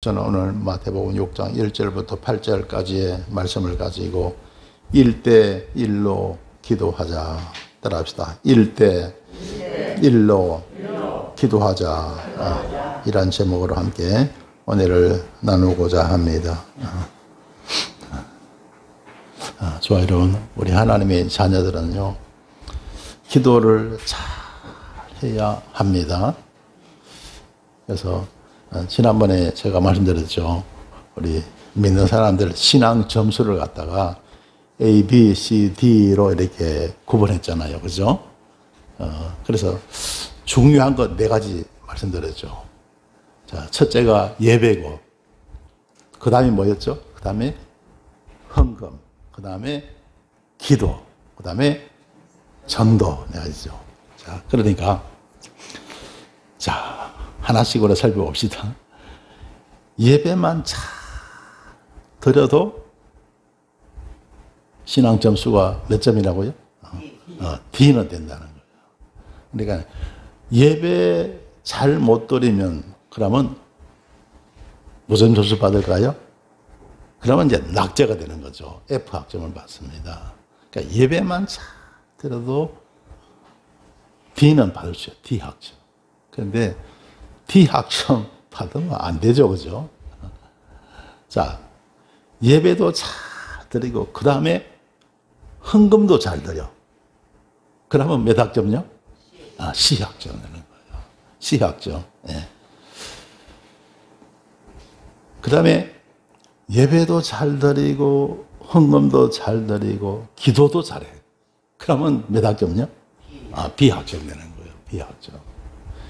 저는 오늘 마태복음 6장 1절부터 8절까지의 말씀을 가지고 1대1로 기도하자. 따라합시다. 1대1로 기도하자. 이란 제목으로 함께 은혜를 나누고자 합니다. 좋아요, 여러분. 우리 하나님의 자녀들은요, 기도를 잘 해야 합니다. 그래서 지난번에 제가 말씀드렸죠. 우리 믿는 사람들 신앙 점수를 갖다가 A, B, C, D로 이렇게 구분했잖아요. 그죠? 그래서 중요한 것 4가지 말씀드렸죠. 자, 첫째가 예배고, 그 다음에 뭐였죠? 그 다음에 헌금, 그 다음에 기도, 그 다음에 전도 4가지죠. 자, 그러니까, 자, 하나씩으로 살펴봅시다. 예배만 잘 드려도 신앙 점수가 몇 점이라고요? D는 된다는 거예요. 그러니까 예배 잘 못 드리면 그러면 무슨 점수 받을까요? 그러면 이제 낙제가 되는 거죠. F 학점을 받습니다. 그러니까 예배만 잘 드려도 D는 받을 수 있어요. D 학점. 그런데 D 학점 받으면 안 되죠. 그죠? 자, 예배도 잘 드리고, 그 다음에 헌금도 잘 드려. 그러면 몇 학점요? C 학점 되는 거예요. C 학점. 예. 그 다음에 예배도 잘 드리고, 헌금도 잘 드리고, 기도도 잘해. 그러면 몇 학점요? B 학점 되는 거예요. B 학점.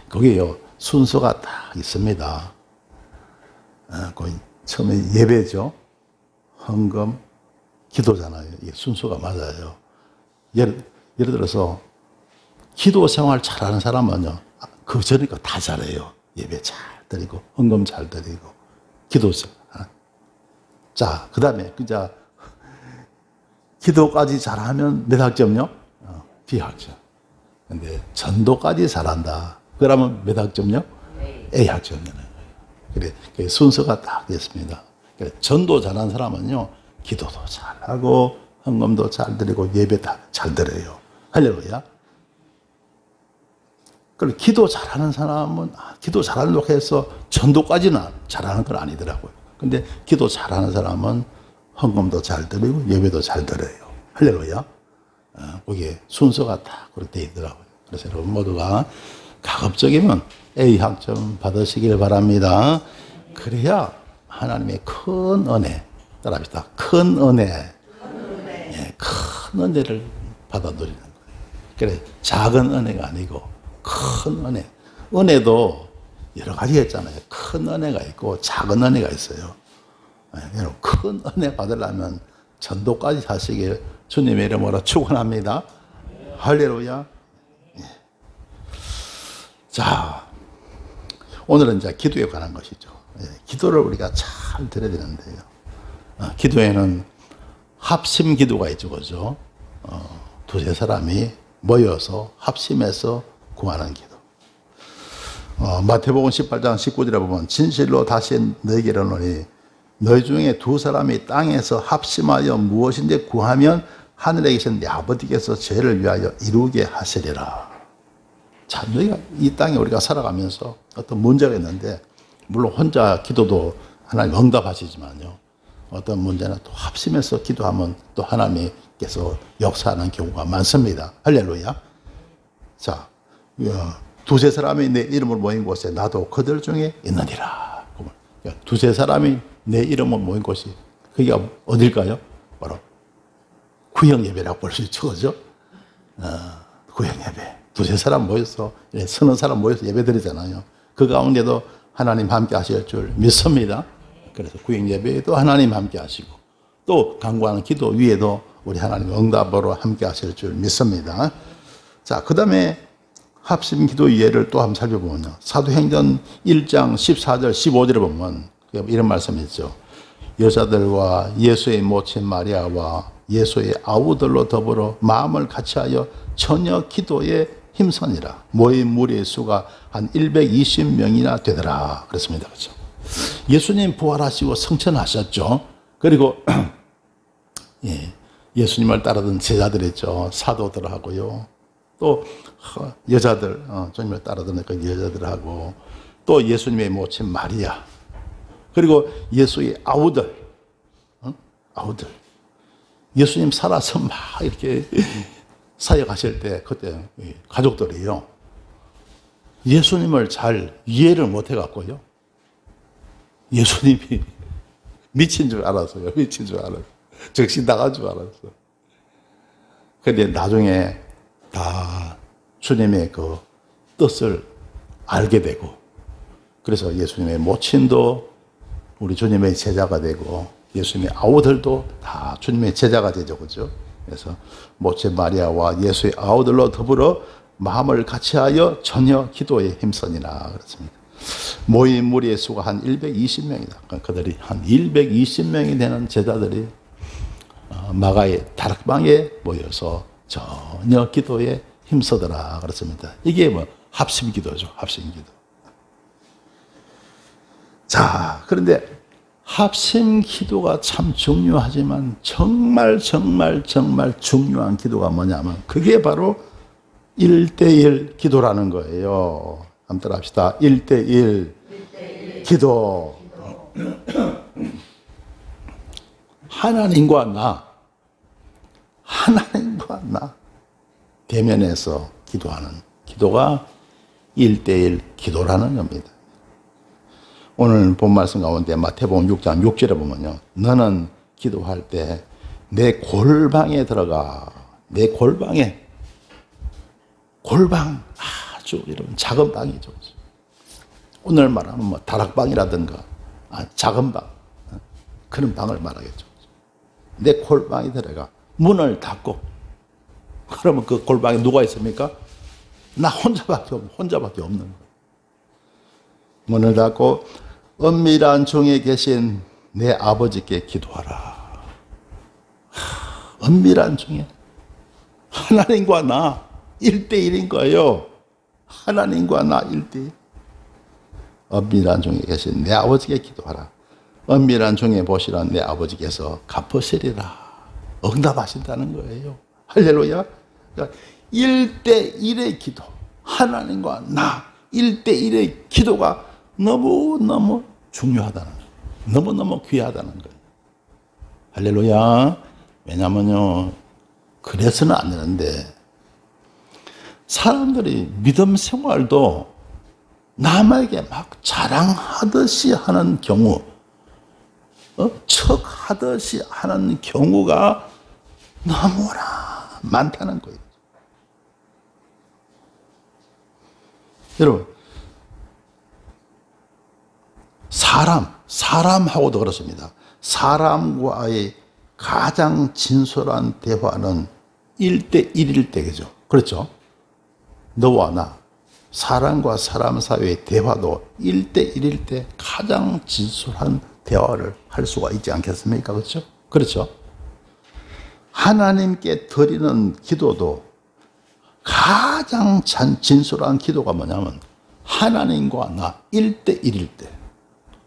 거기요, 순서가 딱 있습니다. 처음에 예배죠. 헌금, 기도잖아요. 이게 순서가 맞아요. 예를 들어서 기도 생활 잘하는 사람은요, 그 전에 거 다 잘해요. 예배 잘 드리고, 헌금 잘 드리고, 기도 잘. 자, 그 다음에 기도까지 잘하면 몇 학점요? B 학점. 근데 전도까지 잘한다. 그러면 몇 학점요? A 학점 되는 거예요. 그래, 순서가 딱 됐습니다. 그래, 전도 잘하는 사람은요, 기도도 잘하고, 헌금도 잘 드리고, 예배 다 잘 드려요. 할렐루야. 그리고 기도 잘하는 사람은, 기도 잘하려고 해서 전도까지는 잘하는 건 아니더라고요. 근데 기도 잘하는 사람은 헌금도 잘 드리고, 예배도 잘 드려요. 할렐루야. 그게 순서가 딱 그렇게 돼 있더라고요. 그래서 여러분 모두가 가급적이면 A 학점 받으시길 바랍니다. 그래야 하나님의 큰 은혜, 따라합시다. 큰 은혜. 예, 큰 은혜를 받아들이는 거예요. 그래, 작은 은혜가 아니고 큰 은혜. 은혜도 여러 가지가 있잖아요. 큰 은혜가 있고 작은 은혜가 있어요. 여러분, 큰 은혜 받으려면 전도까지 하시길 주님의 이름으로 축원합니다. 할렐루야. 자, 오늘은 이제 기도에 관한 것이죠. 기도를 우리가 잘 드려야 되는데요. 기도에는 합심 기도가 있죠. 그죠? 두세 사람이 모여서 합심해서 구하는 기도. 마태복음 18장 19절에 보면 진실로 다시 너희에게 이르노니 너희 중에 두 사람이 땅에서 합심하여 무엇인지 구하면 하늘에 계신 내 아버지께서 죄를 위하여 이루게 하시리라. 자, 너희가 이 땅에 우리가 살아가면서 어떤 문제가 있는데, 물론 혼자 기도도 하나님 응답하시지만요, 어떤 문제는 또 합심해서 기도하면 또 하나님께서 역사하는 경우가 많습니다. 할렐루야. 자, 두세 사람이 내 이름을 모인 곳에 나도 그들 중에 있느니라. 두세 사람이 내 이름을 모인 곳이, 그게 어딜까요? 바로 구역 예배라고 볼 수 있죠. 그죠? 구역 예배. 두세 사람 모여서, 서너 사람 모여서 예배 드리잖아요. 그 가운데도 하나님 함께 하실 줄 믿습니다. 그래서 구역 예배에도 하나님 함께 하시고, 또 간구하는 기도 위에도 우리 하나님 응답으로 함께 하실 줄 믿습니다. 자, 그 다음에 합심 기도 예를 또 한번 살펴보면요. 사도행전 1장 14절, 15절에 보면 이런 말씀이 있죠. 여자들과 예수의 모친 마리아와 예수의 아우들로 더불어 마음을 같이하여 전혀 기도에 힘선이라 모인 무리의 수가 한 120명이나 되더라 그랬습니다. 그렇죠? 예수님 부활하시고 성천하셨죠. 그리고 예수님을 따르던 제자들 있죠. 사도들하고요. 또 여자들, 주님을 따르던 그 여자들하고 또 예수님의 모친 마리아, 그리고 예수의 아우들, 아우들. 예수님 살아서 막 이렇게 사역하실 때 그때 가족들이요. 예수님을 잘 이해를 못 해갖고요. 예수님이 미친 줄 알았어요. 미친 줄 알았어요. 정신 나간 줄 알았어요. 근데 나중에 다 주님의 그 뜻을 알게 되고, 그래서 예수님의 모친도 우리 주님의 제자가 되고, 예수님의 아우들도 다 주님의 제자가 되죠. 그죠? 그래서 모친 마리아와 예수의 아우들로 더불어 마음을 같이하여 전혀 기도에 힘쓰니라 그렇습니다. 모인 무리의 수가 한 120명이다. 그들이 한 120명이 되는 제자들이 마가의 다락방에 모여서 전혀 기도에 힘쓰더라 그렇습니다. 이게 뭐 합심기도죠. 합심기도. 자, 그런데 합심기도가 참 중요하지만 정말 중요한 기도가 뭐냐면 그게 바로 1:1 기도라는 거예요. 한번 따라합시다. 1:1 기도. 하나님과 나 대면해서 기도하는 기도가 1:1 기도라는 겁니다. 오늘 본 말씀 가운데 마태복음 6장 6절에 보면요. 너는 기도할 때 내 골방에 들어가. 내 골방에. 골방 아주 이런 작은 방이죠. 오늘 말하면 뭐 다락방이라든가 작은 방 그런 방을 말하겠죠. 내 골방에 들어가 문을 닫고 그러면 그 골방에 누가 있습니까? 나 혼자밖에 없는 거예요. 문을 닫고 은밀한 중에 계신 내 아버지께 기도하라. 은밀한 중에 하나님과 나 1:1인 거예요. 하나님과 나 1:1. 은밀한 중에 계신 내 아버지께 기도하라. 은밀한 중에 보시는 내 아버지께서 갚으시리라. 응답하신다는 거예요. 할렐루야. 그러니까 1:1의 기도. 하나님과 나 1:1의 기도가 너무너무 중요하다는 거예요. 너무너무 귀하다는 거예요. 할렐루야. 왜냐면요. 그래서는 안 되는데 사람들이 믿음 생활도 남에게 막 자랑하듯이 하는 경우, 척하듯이 하는 경우가 너무나 많다는 거예요. 여러분, 사람하고도 그렇습니다. 사람과의 가장 진솔한 대화는 1:1일 때겠죠. 그렇죠? 너와 나, 사람과 사람 사이의 대화도 1:1일 때 가장 진솔한 대화를 할 수가 있지 않겠습니까? 그렇죠? 그렇죠? 하나님께 드리는 기도도 가장 진솔한 기도가 뭐냐면 하나님과 나 1:1일 때,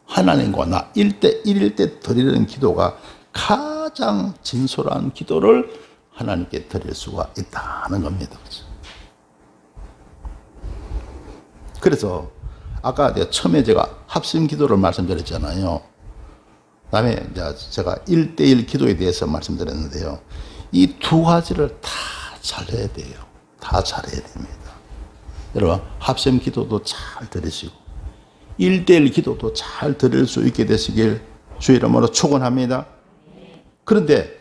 하나님과 나 1:1일 때 드리는 기도가 가장 진솔한 기도를 하나님께 드릴 수가 있다는 겁니다. 그래서 아까 처음에 제가 합심 기도를 말씀드렸잖아요. 그다음에 제가 1:1 기도에 대해서 말씀드렸는데요. 이 두 가지를 다 잘해야 돼요. 다 잘해야 됩니다. 여러분, 합심 기도도 잘 드리시고 1:1 기도도 잘 드릴 수 있게 되시길 주의 이름으로 축원합니다. 그런데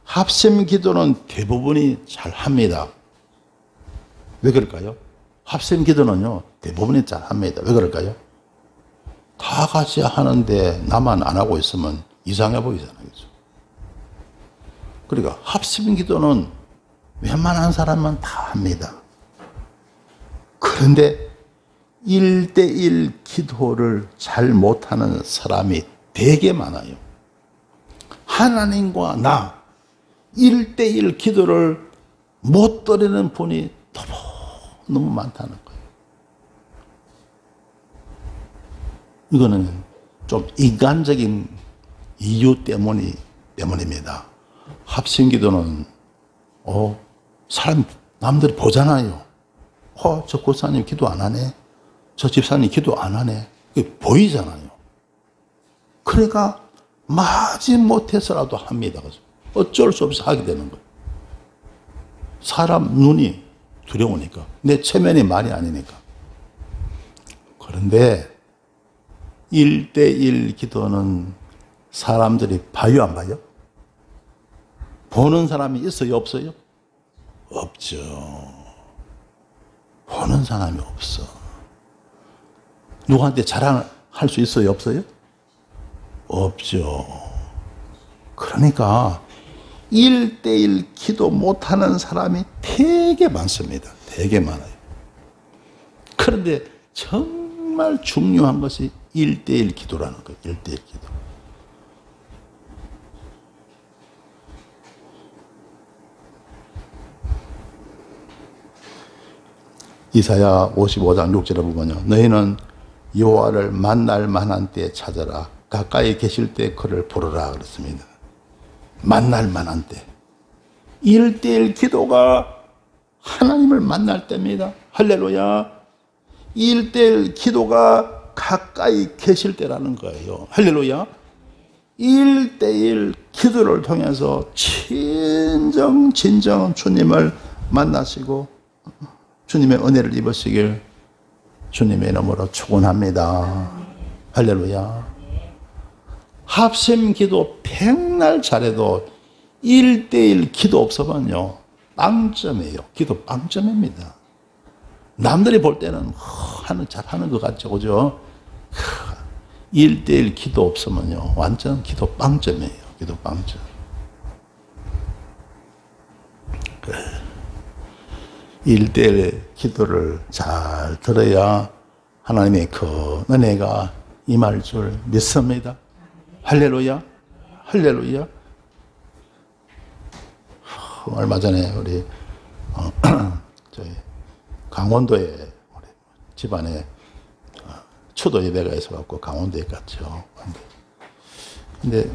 합심 기도는 대부분이 잘 합니다. 왜 그럴까요? 합심 기도는요, 대부분이 잘 합니다. 왜 그럴까요? 다 같이 하는데 나만 안 하고 있으면 이상해 보이잖아요. 그렇죠? 그러니까 합심 기도는 웬만한 사람은 다 합니다. 그런데 1:1 기도를 잘 못하는 사람이 되게 많아요. 하나님과 나 1:1 기도를 못 드리는 분이 너무 많다는 거예요. 이거는 좀 인간적인 이유 때문입니다. 합심기도는 사람 남들이 보잖아요. 저 권사님 기도 안 하네. 저 집사님 기도 안 하네. 그게 보이잖아요. 그러니까 마지못해서라도 합니다. 어쩔 수 없이 하게 되는 거예요. 사람 눈이 두려우니까. 내 체면이 말이 아니니까. 그런데 1대1 기도는 사람들이 봐요, 안 봐요? 보는 사람이 있어요, 없어요? 없죠. 보는 사람이 없어. 누구한테 자랑할 수 있어요, 없어요? 없죠. 그러니까 1대1 기도 못하는 사람이 되게 많습니다. 되게 많아요. 그런데 정말 중요한 것이 1대1 기도라는 거예요. 1대1 기도. 이사야 55장 6절에 보면요. 너희는 여호와를 만날 만한 때에 찾아라. 가까이 계실 때 그를 부르라 그랬습니다. 만날 만한 때. 1대1 기도가 하나님을 만날 때입니다. 할렐루야. 1대1 기도가 가까이 계실 때라는 거예요. 할렐루야. 1대1 기도를 통해서 진정 주님을 만나시고 주님의 은혜를 입으시길 주님의 이름으로 축원합니다. 할렐루야. 합심 기도 백날 잘해도 1대1 기도 없으면요 빵점이에요. 기도 빵점입니다. 남들이 볼 때는 잘하는 것 같죠, 그죠? 1대1 기도 없으면요 완전 기도 빵점이에요. 기도 빵점. 1대1 기도를 잘 들어야 하나님의 그 은혜가 임할 줄 믿습니다. 할렐루야. 할렐루야. 얼마 전에 우리 저희 강원도에 우리 집안에 추도 예배가 있어갖고 강원도에 갔죠. 근데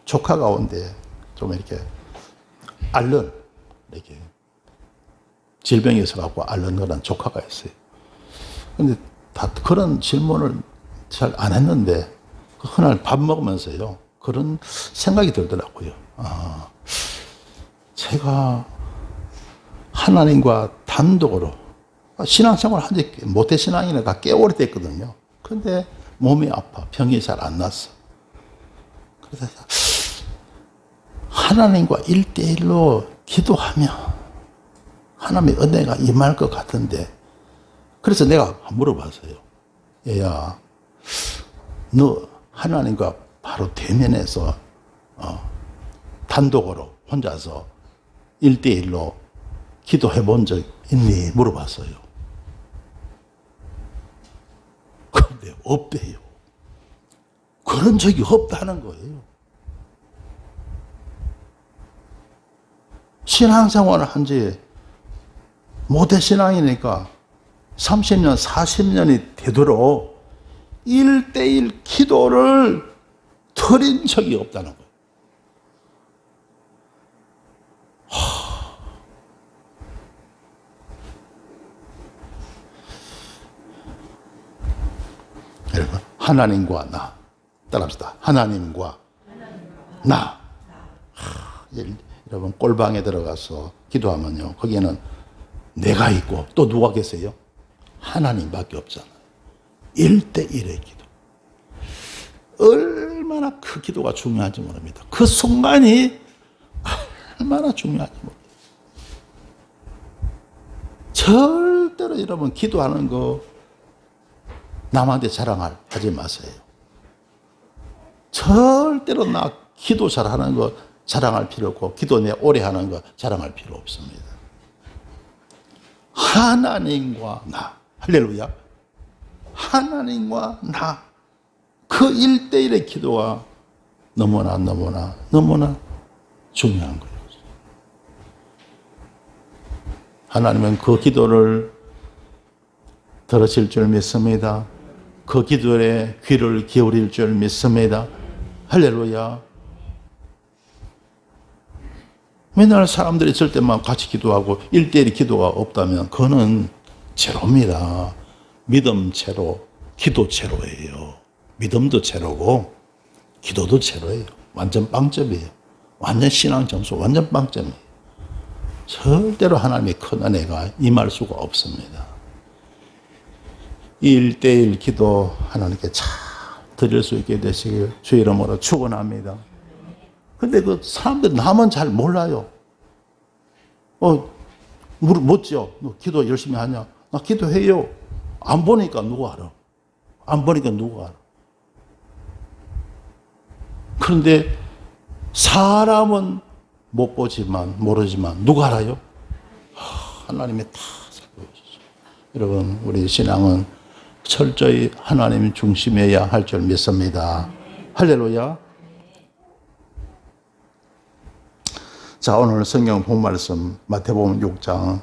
조카 가운데 좀 이렇게 앓는 이렇게 질병이 있어갖고 앓는 그런 조카가 있어요. 근데 다 그런 질문을 잘 안 했는데 그날 밥 먹으면서요 그런 생각이 들더라고요. 제가 하나님과 단독으로 신앙생활 한 지 모태신앙이니까 꽤 오래됐거든요. 근데 몸이 아파 병이 잘 안 났어. 그래서 하나님과 1대1로 기도하면 하나님의 은혜가 임할 것 같은데 그래서 내가 물어봤어요. 얘야 너 하나님과 바로 대면해서 단독으로 혼자서 1대1로 기도해 본 적 있니? 물어봤어요. 그런데 없대요. 그런 적이 없다는 거예요. 신앙생활을 한 지 모태신앙이니까 30년, 40년이 되도록 1대1 기도를 드린 적이 없다는 거예요. 여러분, 하나님과 나. 따라합시다. 하나님과 나. 여러분, 꼴방에 들어가서 기도하면요. 거기에는 내가 있고 또 누가 계세요? 하나님밖에 없잖아요. 1대1의 기도. 얼마나 그 기도가 중요한지 모릅니다. 그 순간이 얼마나 중요한지 모릅니다. 절대로 여러분 기도하는 거 남한테 자랑하지 마세요. 절대로 나 기도 잘하는 거 자랑할 필요 없고 기도 내 오래 하는 거 자랑할 필요 없습니다. 하나님과 나. 할렐루야. 하나님과 나. 그 1대1의 기도가 너무나 중요한 거예요. 하나님은 그 기도를 들으실 줄 믿습니다. 그 기도에 귀를 기울일 줄 믿습니다. 할렐루야. 맨날 사람들이 있을 때만 같이 기도하고 1대1 기도가 없다면 그거는 제로입니다. 믿음 제로, 기도 제로예요. 믿음도 제로고 기도도 제로예요. 완전 빵점이에요. 완전 신앙 점수 완전 빵점이에요. 절대로 하나님의 큰 은혜가 임할 수가 없습니다. 1대1 기도 하나님께 잘 드릴 수 있게 되시길 주의 이름으로 축원합니다. 근데 그 사람들 나만 잘 몰라요. 묻죠. 너 기도 열심히 하냐? 나 기도해요. 안 보니까 누가 알아? 안 보니까 누가 알아? 그런데 사람은 못 보지만 모르지만 누가 알아요? 하나님이 다 살고 계시죠. 여러분, 우리 신앙은 철저히 하나님 중심이어야 할 줄 믿습니다. 할렐루야. 자, 오늘 성경 본말씀 마태복음 6장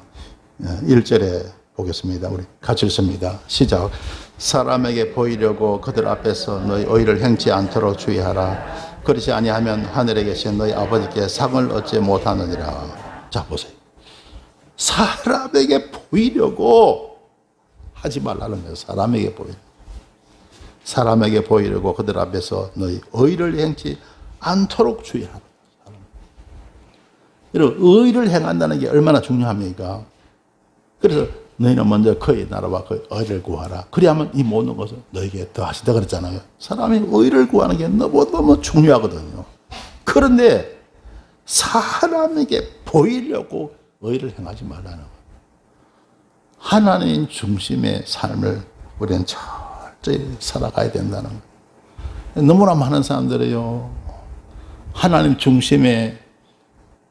1절에 보겠습니다. 우리 같이 읽습니다. 시작. 사람에게 보이려고 그들 앞에서 너희 의를 행치 않도록 주의하라. 그렇지 아니하면 하늘에 계신 너희 아버지께 상을 얻지 못하느니라. 자, 보세요. 사람에게 보이려고 하지 말라는 거예요. 사람에게 보이려고. 사람에게 보이려고 그들 앞에서 너희 의를 행치 않도록 주의하라. 여러분, 의를 행한다는 게 얼마나 중요합니까? 그래서 너희는 먼저 그의 나라와 그의 의를 구하라. 그리하면 이 모든 것을 너에게 더하시다 그랬잖아요. 사람이 의를 구하는 게 너무너무 중요하거든요. 그런데 사람에게 보이려고 의를 행하지 말라는 거예요. 하나님 중심의 삶을 우리는 철저히 살아가야 된다는 거예요. 너무나 많은 사람들이요, 하나님 중심의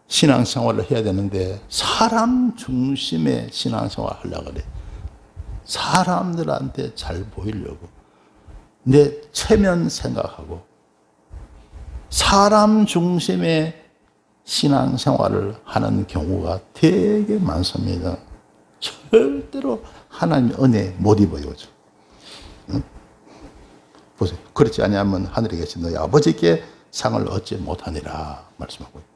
신앙생활을 해야 되는데 사람 중심의 신앙생활을 하려고 그래. 사람들한테 잘 보이려고 내 체면 생각하고 사람 중심의 신앙생활을 하는 경우가 되게 많습니다. 절대로 하나님의 은혜 못 입어요. 응? 보세요. 그렇지 아니하면 하늘에 계신 너희 아버지께 상을 얻지 못하니라 말씀하고 있어요.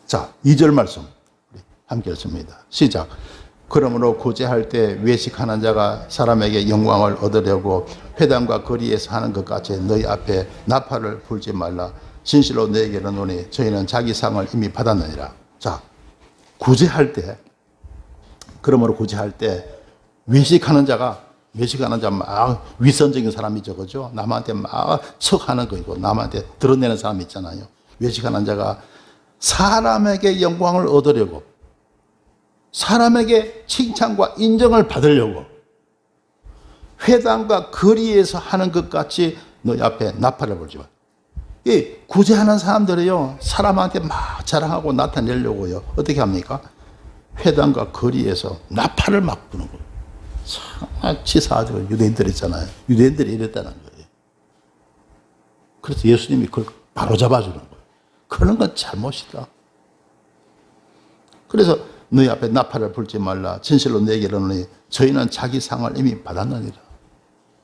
자, 2절 말씀 함께 읽습니다. 시작. 그러므로 구제할 때 외식하는 자가 사람에게 영광을 얻으려고 회당과 거리에서 하는 것 같이 너희 앞에 나팔을 불지 말라. 진실로 너에게 이르노니 저희는 자기 상을 이미 받았느니라. 자, 구제할 때, 그러므로 구제할 때 외식하는 자가 막 위선적인 사람이죠, 그죠? 남한테 막 척하는 거 있고 남한테 드러내는 사람 있잖아요. 외식하는 자가 사람에게 영광을 얻으려고, 사람에게 칭찬과 인정을 받으려고 회당과 거리에서 하는 것 같이 너희 앞에 나팔을 불지 마. 이 구제하는 사람들이요, 사람한테 막 자랑하고 나타내려고요, 어떻게 합니까? 회당과 거리에서 나팔을 막 부는 거예요. 참 치사하죠. 유대인들 있잖아요. 유대인들이 이랬다는 거예요. 그래서 예수님이 그걸 바로 잡아주는 거예요. 그런 건 잘못이다. 그래서 너희 앞에 나팔을 불지 말라. 진실로 너에게 이르노니 저희는 자기 상을 이미 받았느니라.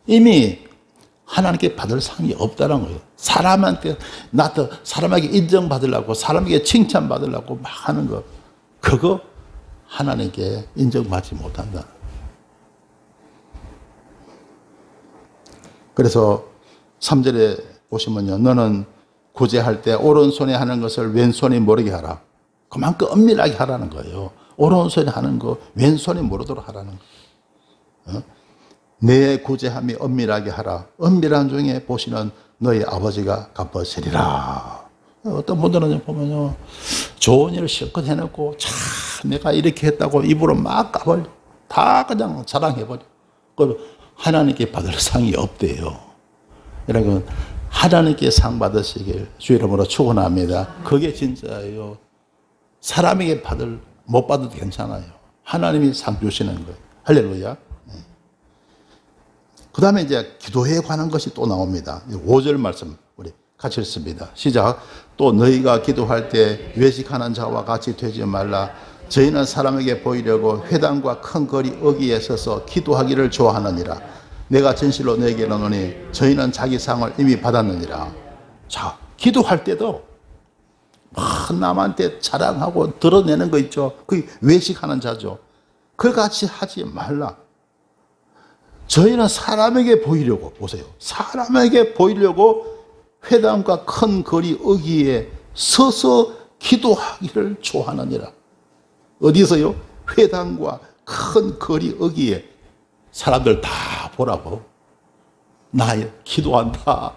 이미 하나님께 받을 상이 없다는 거예요. 사람한테 사람에게 인정받으려고, 사람에게 칭찬받으려고 막 하는 거, 그거 하나님께 인정받지 못한다. 그래서 3절에 보시면요, 너는 구제할 때 오른손에 하는 것을 왼손이 모르게 하라. 그만큼 엄밀하게 하라는 거예요. 오른손에 하는 거 왼손이 모르도록 하라는 거예요. 내 구제함이 엄밀하게 하라. 엄밀한 중에 보시는 너희 아버지가 갚으시리라. 어떤 분들은 보면요, 좋은 일을 실컷 해놓고 참 내가 이렇게 했다고 입으로 막 까버려. 다 그냥 자랑해버려. 그럼 하나님께 받을 상이 없대요. 여러분, 하나님께 상 받으시길 주의 이름으로 축원합니다. 그게 진짜예요. 사람에게 못 받아도 괜찮아요. 하나님이 상 주시는 거예요. 할렐루야. 네. 그 다음에 이제 기도에 관한 것이 또 나옵니다. 5절 말씀 우리 같이 읽습니다. 시작. 또 너희가 기도할 때 외식하는 자와 같이 되지 말라. 저희는 사람에게 보이려고 회당과 큰 거리 어귀에 서서 기도하기를 좋아하느니라. 내가 진실로 너에게 이르노니 저희는 자기 상을 이미 받았느니라. 자, 기도할 때도 막 남한테 자랑하고 드러내는 거 있죠. 그게 외식하는 자죠. 그같이 하지 말라. 저희는 사람에게 보이려고, 보세요, 사람에게 보이려고 회당과 큰 거리 어귀에 서서 기도하기를 좋아하느니라. 어디서요? 회당과 큰 거리 어귀에 사람들 다 보라고. 나 기도한다.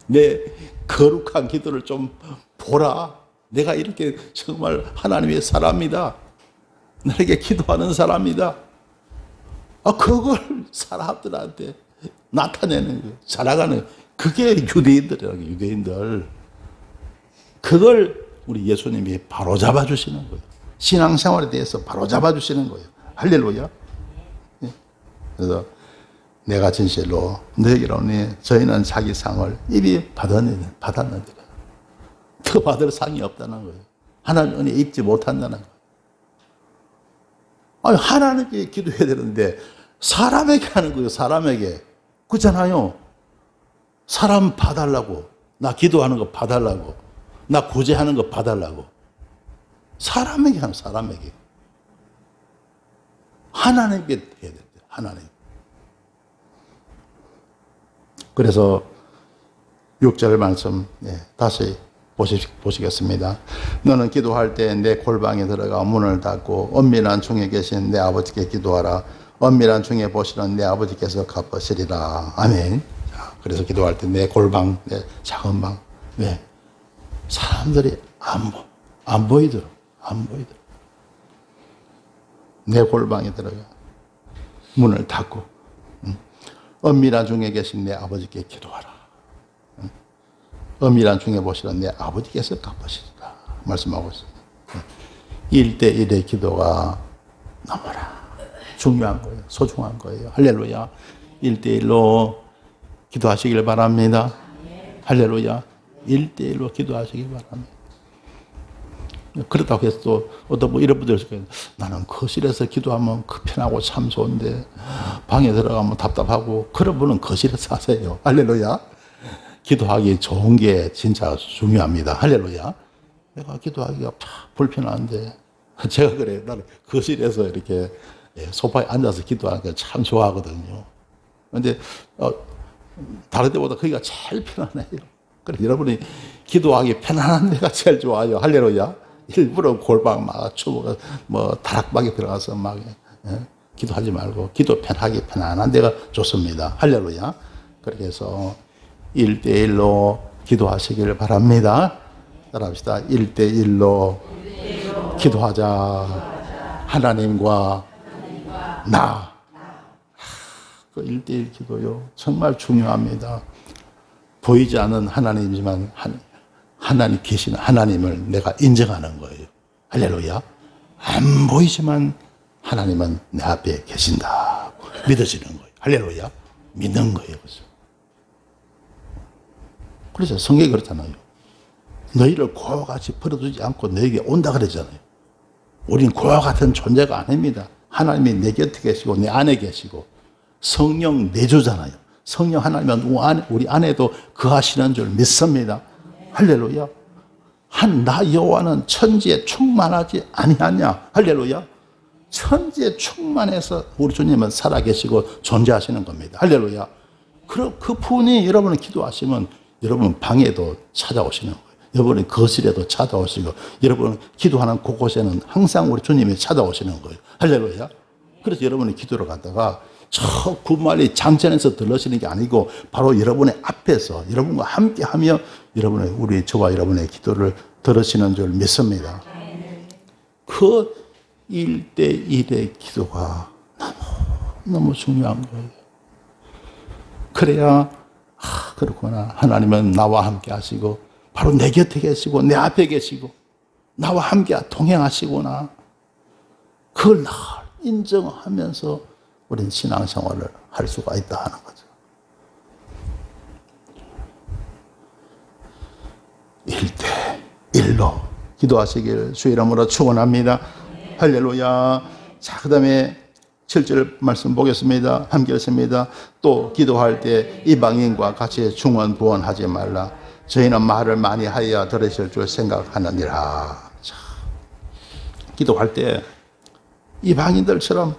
내 거룩한 기도를 좀 보라. 내가 이렇게 정말 하나님의 사람이다. 나에게 기도하는 사람이다. 그걸 사람들한테 나타내는 거예요. 자랑하는 거예요. 그게 유대인들이라고, 유대인들. 그걸 우리 예수님이 바로 잡아주시는 거예요. 신앙생활에 대해서 바로 잡아주시는 거예요. 할렐루야. 그래서 내가 진실로 너에게 이르노니 저희는 자기 상을 이미 받았느니라. 더 받을 상이 없다는 거예요. 하나님 은혜 입지 못한다는 거예요. 아니, 하나님께 기도해야 되는데 사람에게 하는 거예요. 사람에게. 그렇잖아요. 사람 봐달라고. 나 기도하는 거 봐달라고. 나 구제하는 거 봐달라고. 사람에게 하면 사람에게. 하나님께 해야 돼요. 하나님. 그래서 6절 말씀 다시 보시겠습니다. 너는 기도할 때 내 골방에 들어가 문을 닫고 엄밀한 중에 계신 내 아버지께 기도하라. 엄밀한 중에 보시는 내 아버지께서 갚으시리라. 아멘. 자, 그래서 기도할 때 내 골방, 내 작은 방. 왜? 사람들이 안 보이도록. 내 골방에 들어가 문을 닫고 엄밀한 중에 계신 내 아버지께 기도하라. 엄밀한 중에 보시는 내 아버지께서 갚으시리라. 말씀하고 있습니다. 1대1의 기도가 너무나 중요한 거예요. 소중한 거예요. 할렐루야. 1대1로 기도하시길 바랍니다. 할렐루야. 1대1로 기도하시길 바랍니다. 그렇다고 해서 또 어떤 이런 분들 있을 거예요. 나는 거실에서 기도하면 편하고 참 좋은데 방에 들어가면 답답하고. 그런 분은 거실에서 하세요. 할렐루야. 기도하기 좋은 게 진짜 중요합니다. 할렐루야. 내가 기도하기가 불편한데 제가 그래요. 나는 거실에서 이렇게 소파에 앉아서 기도하는 참 좋아하거든요. 그런데 다른 데보다 거기가 제일 편하네요. 그래서 여러분이 기도하기 편안한 데가 제일 좋아요. 할렐루야. 일부러 골방 막 추워 다락방에 들어가서 막 기도하지 말고 기도 편하게 편안한 데가 좋습니다. 할렐루야. 그렇게 해서 1대1로 기도하시길 바랍니다. 따라합시다. 1대1로 기도하자. 하나님과 나. 그 1대1 기도요. 정말 중요합니다. 보이지 않는 하나님이지만 하나님 계신 하나님을 내가 인정하는 거예요. 할렐루야. 안 보이지만 하나님은 내 앞에 계신다. 믿어지는 거예요. 할렐루야. 믿는 거예요. 그래서 성경이 그렇잖아요. 너희를 고와 같이 버려두지 않고 너에게 온다 그러잖아요. 우리는 고와 같은 존재가 아닙니다. 하나님이 내 곁에 계시고 내 안에 계시고 성령 내주잖아요. 성령 하나님은 우리 안에도 거하시는 줄 믿습니다. 할렐루야. 나 여호와는 천지에 충만하지 아니하냐. 할렐루야. 천지에 충만해서 우리 주님은 살아계시고 존재하시는 겁니다. 할렐루야. 그 분이 여러분을 기도하시면 여러분 방에도 찾아오시는 거예요. 여러분의 거실에도 찾아오시고 여러분 기도하는 곳곳에는 항상 우리 주님이 찾아오시는 거예요. 할렐루야. 그래서 여러분의 기도를 갖다가 저 구말리 장전에서 들으시는 게 아니고 바로 여러분의 앞에서 여러분과 함께하며 저와 여러분의 기도를 들으시는 줄 믿습니다. 그 1대1의 기도가 너무 중요한 거예요. 그래야 그렇구나. 하나님은 나와 함께 하시고 바로 내 곁에 계시고 내 앞에 계시고 나와 함께 동행하시구나. 그걸 늘 인정하면서 우리는 신앙생활을 할 수가 있다 하는 거죠. 1대1로 기도하시길 주의 이름으로 축원합니다. 할렐루야. 자, 그 다음에 7절 말씀 보겠습니다. 함께 읽습니다. 또 기도할 때 이방인과 같이 중언부언하지 말라. 저희는 말을 많이 하여야 들으실 줄 생각하느니라. 자, 기도할 때 이방인들처럼,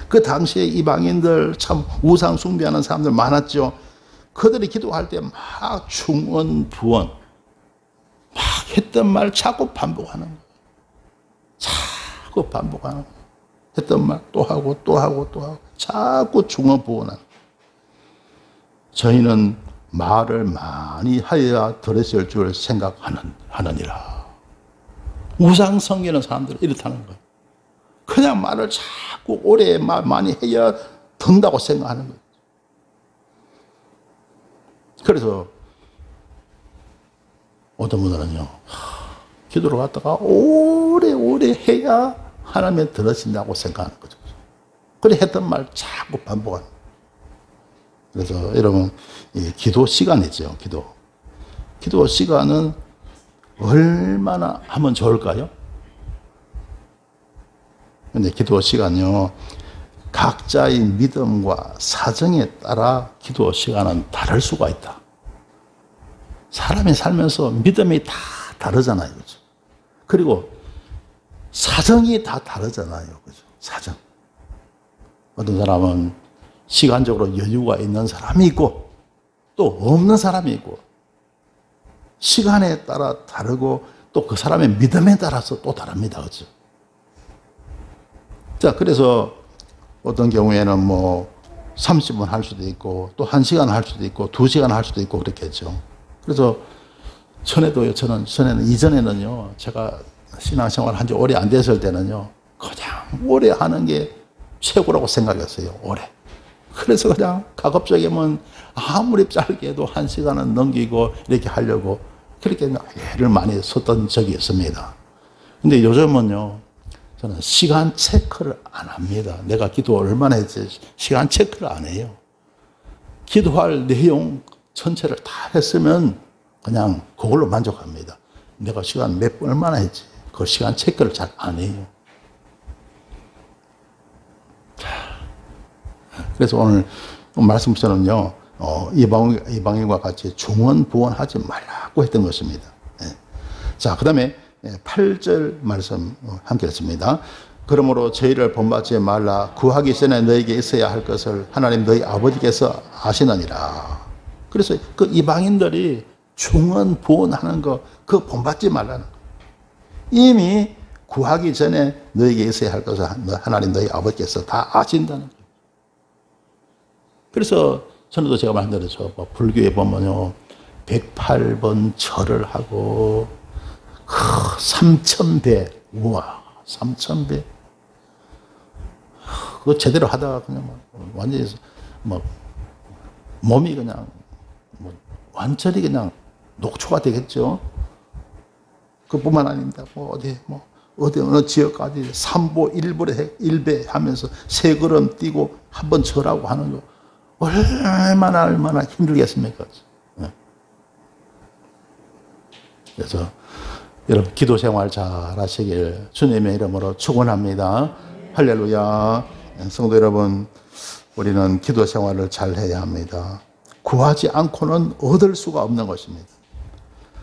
그 당시에 이방인들 참 우상 숭배하는 사람들 많았죠. 그들이 기도할 때 막 중언부언, 막 했던 말 자꾸 반복하는 거예요. 자꾸 반복하는 거예요. 했던 말 또 하고 또 하고 또 하고 자꾸 중언부언하는 거예요. 저희는 말을 많이 하여야 들으실 줄 생각하느니라. 우상 섬기는 사람들은 이렇다는 거예요. 그냥 말을 자꾸 오래 많이 해야 든다고 생각하는 거예요. 그래서 어떤 분들은요, 기도를 갖다가 오래 해야 하나님이 들으신다고 생각하는 거죠. 그래 했던 말 자꾸 반복하는 거예요. 그래서 여러분, 이 기도 시간이죠. 기도 시간은 얼마나 하면 좋을까요? 근데 기도 시간요, 각자의 믿음과 사정에 따라 기도 시간은 다를 수가 있다. 사람이 살면서 믿음이 다 다르잖아요. 그죠? 그리고 사정이 다 다르잖아요. 그죠? 사정. 어떤 사람은 시간적으로 여유가 있는 사람이 있고 또 없는 사람이 있고, 시간에 따라 다르고 또 그 사람의 믿음에 따라서 또 다릅니다. 그죠? 자, 그래서 어떤 경우에는 뭐 30분 할 수도 있고 또 1시간 할 수도 있고 2시간 할 수도 있고 그렇겠죠. 그래서 전에는 이전에는요, 제가 신앙생활 한 지 오래 안 됐을 때는요, 그냥 오래 하는 게 최고라고 생각했어요. 오래. 그래서 그냥 가급적이면 아무리 짧게 해도 1시간은 넘기고 이렇게 하려고 그렇게 애를 많이 썼던 적이 있습니다. 근데 요즘은요, 저는 시간 체크를 안 합니다. 내가 기도 얼마나 했지 시간 체크를 안 해요. 기도할 내용 전체를 다 했으면 그냥 그걸로 만족합니다. 내가 시간 몇 분 얼마나 했지 그 시간 체크를 잘 안 해요. 그래서 오늘 말씀처럼요, 이방인과 같이 중언부언하지 말라고 했던 것입니다. 자, 그 다음에 8절 말씀 함께 했습니다. 그러므로 저희를 본받지 말라. 구하기 전에 너에게 있어야 할 것을 하나님 너희 아버지께서 아시느니라. 그래서 그 이방인들이 중언부언하는 거, 그거 본받지 말라는 거. 이미 구하기 전에 너에게 있어야 할 것을 하나님 너희 아버지께서 다 아신다는 거예요. 그래서 전에도 제가 말씀드렸죠. 불교에 보면요, 108번 절을 하고 3,000배, 우와, 3,000배. 그거 제대로 하다가 그냥 완전히 몸이 그냥 완전히 그냥 녹초가 되겠죠. 그뿐만 아닙니다. 어느 지역까지 3보 1배 하면서 3걸음 뛰고 한번 절하고 하는 거 얼마나 힘들겠습니까? 그래서 여러분, 기도 생활 잘 하시길 주님의 이름으로 축원합니다. 할렐루야. 성도 여러분, 우리는 기도 생활을 잘 해야 합니다. 구하지 않고는 얻을 수가 없는 것입니다.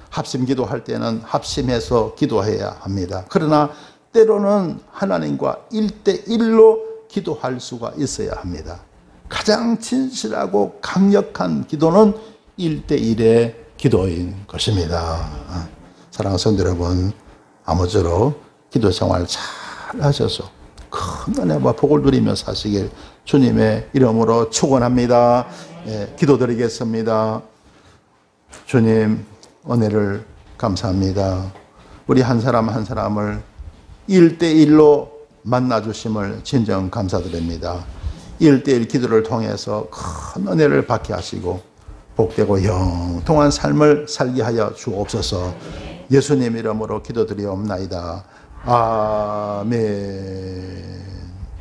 합심 기도할 때는 합심해서 기도해야 합니다. 그러나 때로는 하나님과 1대1로 기도할 수가 있어야 합니다. 가장 진실하고 강력한 기도는 1대1의 기도인 것입니다. 사랑하는 성도 여러분, 아무쪼록 기도 생활 잘 하셔서 큰 은혜와 복을 누리며 사시길 주님의 이름으로 축원합니다. 기도드리겠습니다. 주님, 은혜를 감사합니다. 우리 한 사람 한 사람을 1대1로 만나주심을 진정 감사드립니다. 1대1 기도를 통해서 큰 은혜를 받게 하시고 복되고 영통한 삶을 살게 하여 주옵소서. 예수님 이름으로 기도드리옵나이다. 아멘.